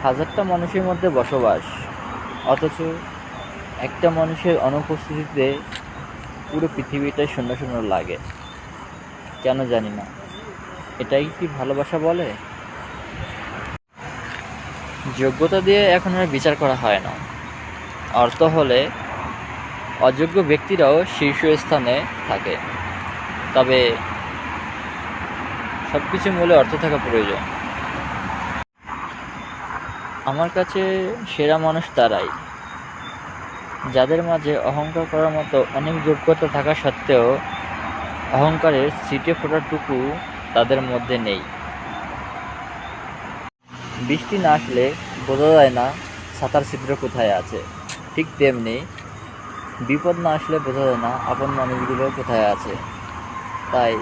হাজারটা মানুষের মধ্যে বসবাস, অথচ একটা মানুষের অনুপস্থিতিতে পুরো পৃথিবীটাই শূন্য শূন্য লাগে। কেন জানি না, এটাই কি ভালোবাসা বলে? যোগ্যতা দিয়ে এখন আর বিচার করা হয় না। অর্থ হলে অযোগ্য ব্যক্তিরাও শীর্ষস্থানে থাকে। তবে সবকিছু মূলে অর্থ থাকা প্রয়োজন। আমার কাছে সেরা মানুষ তারাই, যাদের মাঝে অহংকার করার মতো অনেক যোগ্যতা থাকা সত্ত্বেও অহংকারের ছিটে ফোটাটুকু তাদের মধ্যে নেই। বৃষ্টি না আসলে বোঝা যায় না ছাতার ছিদ্র কোথায় আছে, ঠিক তেমনি বিপদ না আসলে বোঝা যায় না আপন মানুষগুলো কোথায় আছে। তাই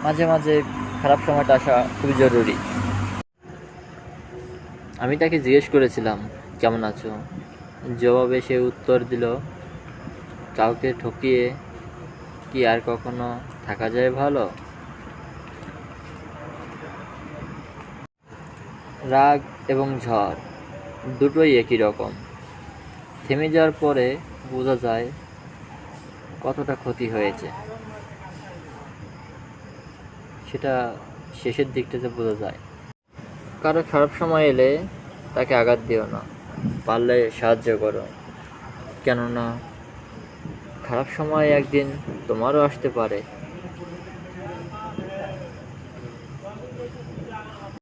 মাঝে মাঝে খারাপ সময়টা আসা খুবই জরুরি। আমি তাকে জিজ্ঞেস করেছিলাম, কেমন আছো? জবাবে সে উত্তর দিল, কাউকে ঠকিয়ে কি আর কখনো থাকা যায় ভালো? রাগ এবং ঝড় দুটোই একই রকম। থেমে যাওয়ার পরে বোঝা যায় কতটা ক্ষতি হয়েছে। সেটা শেষের দিকটাতে বোঝা যায়। কারো খারাপ সময় এলে তাকে আঘাত দিও না, পারলে সাহায্য করো। কেননা খারাপ সময় একদিন তোমারও আসতে পারে।